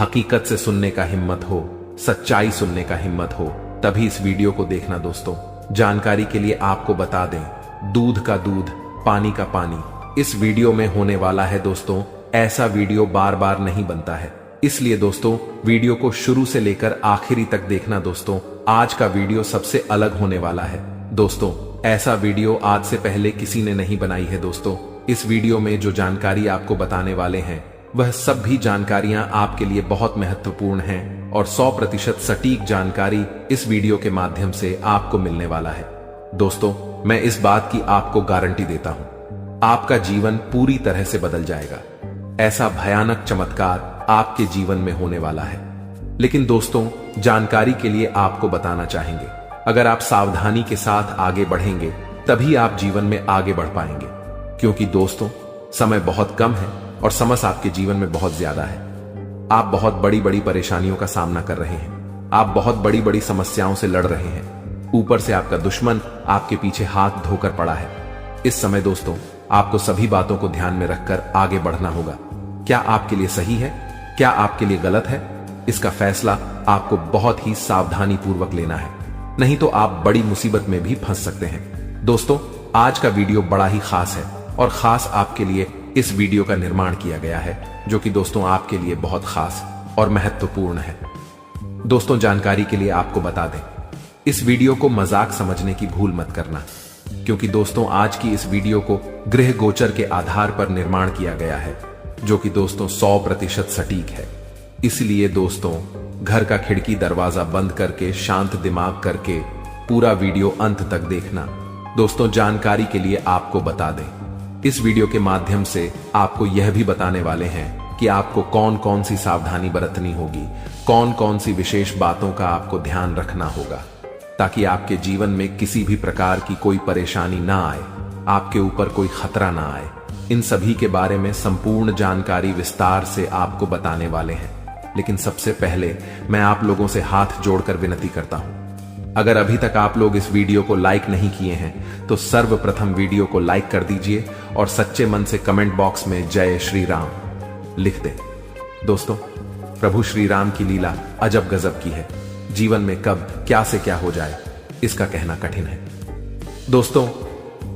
B: हकीकत से सुनने का हिम्मत हो, सच्चाई सुनने का हिम्मत हो, तभी इस वीडियो को देखना। दोस्तों, जानकारी के लिए आपको बता दें, दूध का दूध, पानी का पानी इस वीडियो में होने वाला है। दोस्तों, ऐसा वीडियो बार बार नहीं बनता है, इसलिए दोस्तों, वीडियो को शुरू से लेकर आखिरी तक देखना। दोस्तों, आज का वीडियो सबसे अलग होने वाला है। दोस्तों, ऐसा वीडियो आज से पहले किसी ने नहीं बनाई है। दोस्तों, इस वीडियो में जो जानकारी आपको बताने वाले हैं, वह सब भी जानकारियां आपके लिए बहुत महत्वपूर्ण हैं और 100% सटीक जानकारी इस वीडियो के माध्यम से आपको मिलने वाला है। दोस्तों, मैं इस बात की आपको गारंटी देता हूं, आपका जीवन पूरी तरह से बदल जाएगा, ऐसा भयानक चमत्कार आपके जीवन में होने वाला है। लेकिन दोस्तों, जानकारी के लिए आपको बताना चाहेंगे, अगर आप सावधानी के साथ आगे बढ़ेंगे तभी आप जीवन में आगे बढ़ पाएंगे, क्योंकि दोस्तों, समय बहुत कम है और समस्या आपके जीवन में बहुत ज्यादा है। आप बहुत बड़ी बड़ी परेशानियों का सामना कर रहे हैं, आप बहुत बड़ी बड़ी समस्याओं से लड़ रहे हैं, ऊपर से आपका दुश्मन आपके पीछे हाथ धोकर पड़ा है। इस समय दोस्तों, आपको सभी बातों को ध्यान में रखकर आगे बढ़ना होगा। क्या आपके लिए सही है, क्या आपके लिए गलत है, इसका फैसला आपको बहुत ही सावधानी पूर्वक लेना है, नहीं तो आप बड़ी मुसीबत में भी फंस सकते हैं। दोस्तों, आज का वीडियो बड़ा ही खास है और खास आपके लिए इस वीडियो का निर्माण किया गया है, जो कि दोस्तों आपके लिए बहुत खास और महत्वपूर्ण है। दोस्तों, जानकारी के लिए आपको बता दें, इस वीडियो को मजाक समझने की भूल मत करना, क्योंकि दोस्तों आज की इस वीडियो को गृह गोचर के आधार पर निर्माण किया गया है, जो कि दोस्तों 100% सटीक है। इसलिए दोस्तों, घर का खिड़की दरवाजा बंद करके शांत दिमाग करके पूरा वीडियो अंत तक देखना। दोस्तों, जानकारी के लिए आपको बता दें, इस वीडियो के माध्यम से आपको यह भी बताने वाले हैं कि आपको कौन कौन सी सावधानी बरतनी होगी, कौन कौन सी विशेष बातों का आपको ध्यान रखना होगा, ताकि आपके जीवन में किसी भी प्रकार की कोई परेशानी ना आए, आपके ऊपर कोई खतरा ना आए। इन सभी के बारे में संपूर्ण जानकारी विस्तार से आपको बताने वाले हैं। लेकिन सबसे पहले मैं आप लोगों से हाथ जोड़कर विनती करता हूं, अगर अभी तक आप लोग इस वीडियो को लाइक नहीं किए हैं तो सर्वप्रथम वीडियो को लाइक कर दीजिए और सच्चे मन से कमेंट बॉक्स में जय श्री राम लिख दें। दोस्तों, प्रभु श्री राम की लीला अजब गजब की है। जीवन में कब क्या से क्या हो जाए इसका कहना कठिन है। दोस्तों,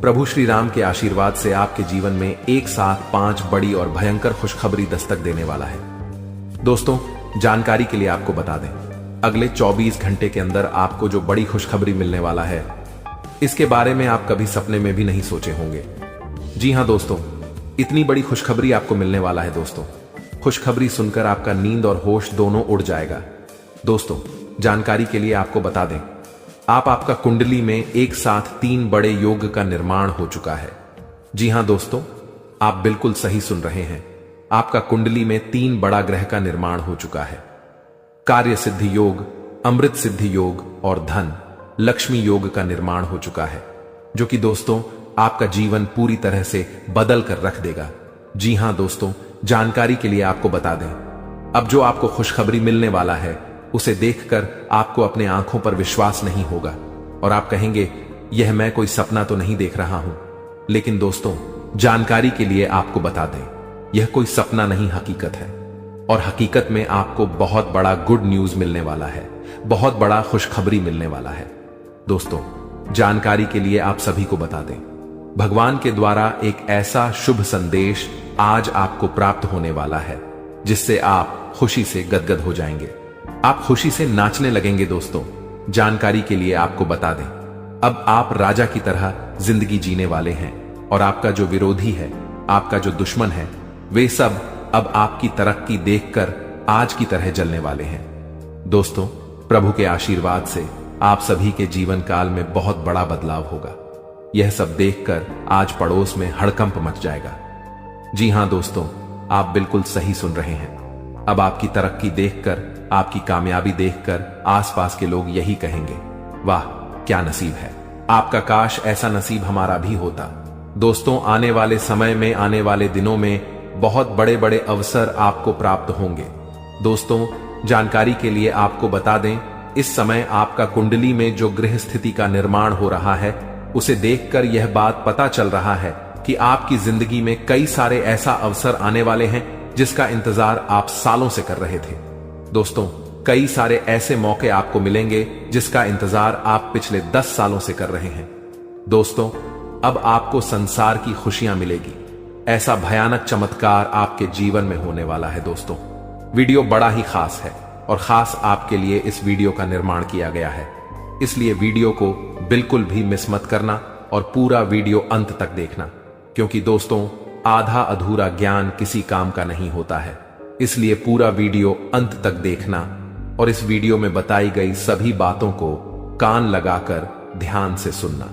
B: प्रभु श्री राम के आशीर्वाद से आपके जीवन में एक साथ 5 बड़ी और भयंकर खुशखबरी दस्तक देने वाला है। दोस्तों, जानकारी के लिए आपको बता दें, अगले 24 घंटे के अंदर आपको जो बड़ी खुशखबरी मिलने वाला है, इसके बारे में आप कभी सपने में भी नहीं सोचे होंगे। जी हां दोस्तों, इतनी बड़ी खुशखबरी आपको मिलने वाला है। दोस्तों, खुशखबरी सुनकर आपका नींद और होश दोनों उड़ जाएगा। दोस्तों, जानकारी के लिए आपको बता दें, आपका कुंडली में एक साथ 3 बड़े योग का निर्माण हो चुका है। जी हां दोस्तों, आप बिल्कुल सही सुन रहे हैं। आपका कुंडली में 3 बड़ा ग्रह का निर्माण हो चुका है। कार्य सिद्धि योग, अमृत सिद्धि योग और धन लक्ष्मी योग का निर्माण हो चुका है, जो कि दोस्तों आपका जीवन पूरी तरह से बदल कर रख देगा। जी हां दोस्तों, जानकारी के लिए आपको बता दें, अब जो आपको खुशखबरी मिलने वाला है उसे देखकर आपको अपने आंखों पर विश्वास नहीं होगा और आप कहेंगे, यह मैं कोई सपना तो नहीं देख रहा हूं। लेकिन दोस्तों, जानकारी के लिए आपको बता दें, यह कोई सपना नहीं, हकीकत है। और हकीकत में आपको बहुत बड़ा गुड न्यूज मिलने वाला है, बहुत बड़ा खुशखबरी मिलने वाला है। दोस्तों, जानकारी के लिए आप सभी को बता दें, भगवान के द्वारा एक ऐसा शुभ संदेश आज आपको प्राप्त होने वाला है जिससे आप खुशी से गदगद हो जाएंगे, आप खुशी से नाचने लगेंगे। दोस्तों, जानकारी के लिए आपको बता दें, अब आप राजा की तरह जिंदगी जीने वाले हैं और आपका जो विरोधी है, आपका जो दुश्मन है, वे सब अब आपकी तरक्की देखकर आज की तरह जलने वाले हैं। दोस्तों, प्रभु के आशीर्वाद से आप सभी के जीवन काल में बहुत बड़ा बदलाव होगा। यह सब देखकर आज पड़ोस में हड़कंप मच जाएगा। जी हां दोस्तों, आप बिल्कुल सही सुन रहे हैं। अब आपकी तरक्की देखकर, आपकी कामयाबी देखकर आसपास के लोग यही कहेंगे, वाह क्या नसीब है, आपका काश ऐसा नसीब हमारा भी होता। दोस्तों, आने वाले समय में, आने वाले दिनों में बहुत बड़े बड़े अवसर आपको प्राप्त होंगे। दोस्तों, जानकारी के लिए आपको बता दें, इस समय आपका कुंडली में जो गृह स्थिति का निर्माण हो रहा है, उसे देखकर यह बात पता चल रहा है कि आपकी जिंदगी में कई सारे ऐसा अवसर आने वाले हैं जिसका इंतजार आप सालों से कर रहे थे। दोस्तों, कई सारे ऐसे मौके आपको मिलेंगे जिसका इंतजार आप पिछले 10 सालों से कर रहे हैं। दोस्तों, अब आपको संसार की खुशियां मिलेगी। ऐसा भयानक चमत्कार आपके जीवन में होने वाला है। दोस्तों, वीडियो बड़ा ही खास है और खास आपके लिए इस वीडियो का निर्माण किया गया है, इसलिए वीडियो को बिल्कुल भी मिस मत करना और पूरा वीडियो अंत तक देखना, क्योंकि दोस्तों आधा अधूरा ज्ञान किसी काम का नहीं होता है। इसलिए पूरा वीडियो अंत तक देखना और इस वीडियो में बताई गई सभी बातों को कान लगाकर ध्यान से सुनना।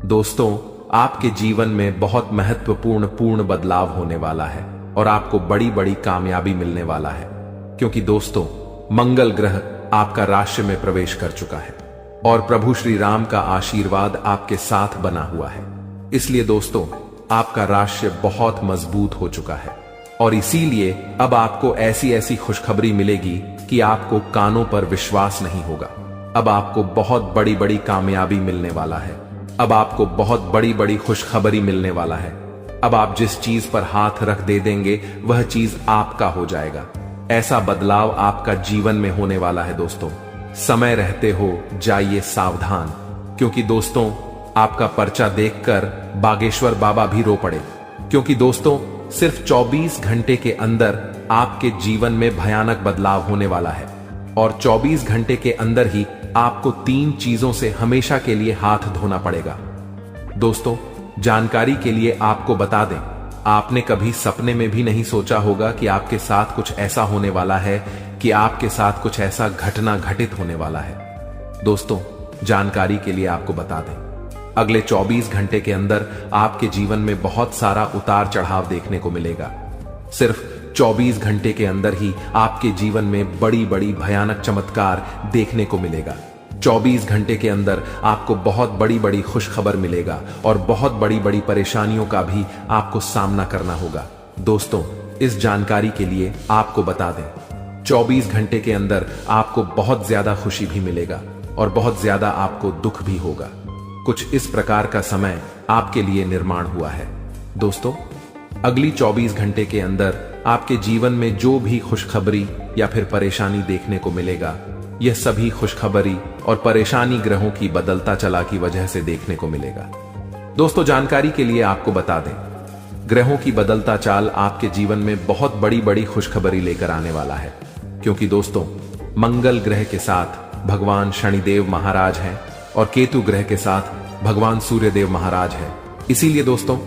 B: दोस्तों, आपके जीवन में बहुत महत्वपूर्ण बदलाव होने वाला है और आपको बड़ी बड़ी कामयाबी मिलने वाला है, क्योंकि दोस्तों मंगल ग्रह आपका राशि में प्रवेश कर चुका है और प्रभु श्री राम का आशीर्वाद आपके साथ बना हुआ है। इसलिए दोस्तों, आपका राशि बहुत मजबूत हो चुका है और इसीलिए अब आपको ऐसी ऐसी खुशखबरी मिलेगी कि आपको कानों पर विश्वास नहीं होगा। अब आपको बहुत बड़ी बड़ी कामयाबी मिलने वाला है, अब आपको बहुत बड़ी बड़ी खुशखबरी मिलने वाला है। अब आप जिस चीज पर हाथ रख दे देंगे वह चीज आपका हो जाएगा। ऐसा बदलाव आपका जीवन में होने वाला है। दोस्तों, समय रहते हो जाइए सावधान, क्योंकि दोस्तों आपका पर्चा देखकर बागेश्वर बाबा भी रो पड़े, क्योंकि दोस्तों सिर्फ 24 घंटे के अंदर आपके जीवन में भयानक बदलाव होने वाला है और 24 घंटे के अंदर ही आपको 3 चीजों से हमेशा के लिए हाथ धोना पड़ेगा। दोस्तों, जानकारी के लिए आपको बता दें, आपने कभी सपने में भी नहीं सोचा होगा कि आपके साथ कुछ ऐसा होने वाला है, कि आपके साथ कुछ ऐसा घटना घटित होने वाला है। दोस्तों, जानकारी के लिए आपको बता दें, अगले 24 घंटे के अंदर आपके जीवन में बहुत सारा उतार चढ़ाव देखने को मिलेगा। सिर्फ 24 घंटे के अंदर ही आपके जीवन में बड़ी बड़ी भयानक चमत्कार देखने को मिलेगा। 24 घंटे के अंदर आपको बहुत बड़ी बड़ी खुशखबर मिलेगा और बहुत बड़ी बड़ी परेशानियों का भी आपको सामना करना होगा। दोस्तों, इस जानकारी के लिए आपको बता दें, 24 घंटे के अंदर आपको बहुत ज्यादा खुशी भी मिलेगा और बहुत ज्यादा आपको दुख भी होगा। कुछ इस प्रकार का समय आपके लिए निर्माण हुआ है। दोस्तों, अगली 24 घंटे के अंदर आपके जीवन में जो भी खुशखबरी या फिर परेशानी देखने को मिलेगा, यह सभी खुशखबरी और परेशानी ग्रहों की बदलता चला की वजह से देखने को मिलेगा। दोस्तों, जानकारी के लिए आपको बता दें, ग्रहों की बदलता चाल आपके जीवन में बहुत बड़ी बड़ी खुशखबरी लेकर आने वाला है, क्योंकि दोस्तों, मंगल ग्रह के साथ भगवान शनिदेव महाराज हैं और केतु ग्रह के साथ भगवान सूर्यदेव महाराज हैं। इसीलिए दोस्तों,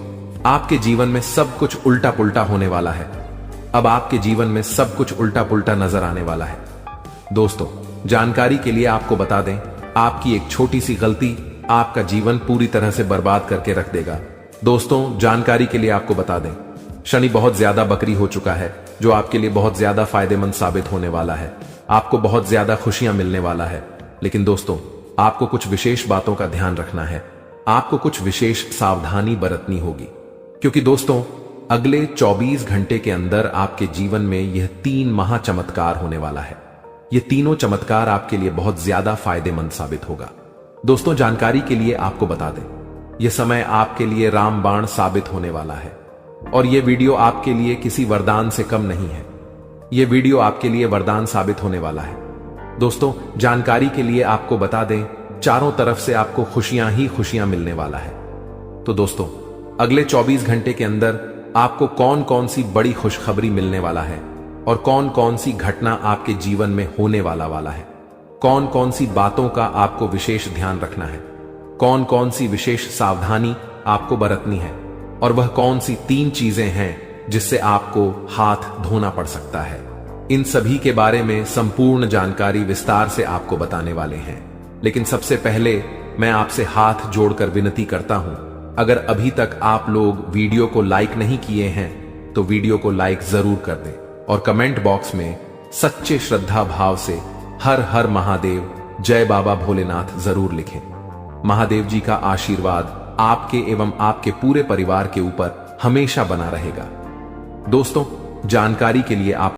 B: आपके जीवन में सब कुछ उल्टा पुल्टा होने वाला है। अब आपके जीवन में सब कुछ उल्टा पुल्टा नजर आने वाला है। दोस्तों, जानकारी के लिए आपको बता दें, आपकी एक छोटी सी गलती आपका जीवन पूरी तरह से बर्बाद करके रख देगा। दोस्तों, जानकारी के लिए आपको बता दें, शनि बहुत ज्यादा बकरी हो चुका है, जो आपके लिए बहुत ज्यादा फायदेमंद साबित होने वाला है। आपको बहुत ज्यादा खुशियां मिलने वाला है। लेकिन दोस्तों, आपको कुछ विशेष बातों का ध्यान रखना है। आपको कुछ विशेष सावधानी बरतनी होगी, क्योंकि दोस्तों, अगले 24 घंटे के अंदर आपके जीवन में यह 3 महा चमत्कार होने वाला है। ये तीनों चमत्कार आपके लिए बहुत ज्यादा फायदेमंद साबित होगा। दोस्तों, जानकारी के लिए आपको बता दें, यह समय आपके लिए रामबाण साबित होने वाला है और यह वीडियो आपके लिए किसी वरदान से कम नहीं है। यह वीडियो आपके लिए वरदान साबित होने वाला है। दोस्तों, जानकारी के लिए आपको बता दें, चारों तरफ से आपको खुशियां ही खुशियां मिलने वाला है। तो दोस्तों, अगले 24 घंटे के अंदर आपको कौन कौन सी बड़ी खुशखबरी मिलने वाला है और कौन कौन सी घटना आपके जीवन में होने वाला है, कौन कौन सी बातों का आपको विशेष ध्यान रखना है, कौन कौन सी विशेष सावधानी आपको बरतनी है और वह कौन सी 3 चीजें हैं जिससे आपको हाथ धोना पड़ सकता है, इन सभी के बारे में संपूर्ण जानकारी विस्तार से आपको बताने वाले हैं। लेकिन सबसे पहले मैं आपसे हाथ जोड़कर विनती करता हूं, अगर अभी तक आप लोग वीडियो को लाइक नहीं किए हैं तो वीडियो को लाइक जरूर कर दें और कमेंट बॉक्स में सच्चे श्रद्धा भाव से हर हर महादेव, जय बाबा भोलेनाथ जरूर लिखें। महादेव जी का आशीर्वाद आपके एवं आपके पूरे परिवार के ऊपर हमेशा बना रहेगा। दोस्तों, जानकारी के लिए आप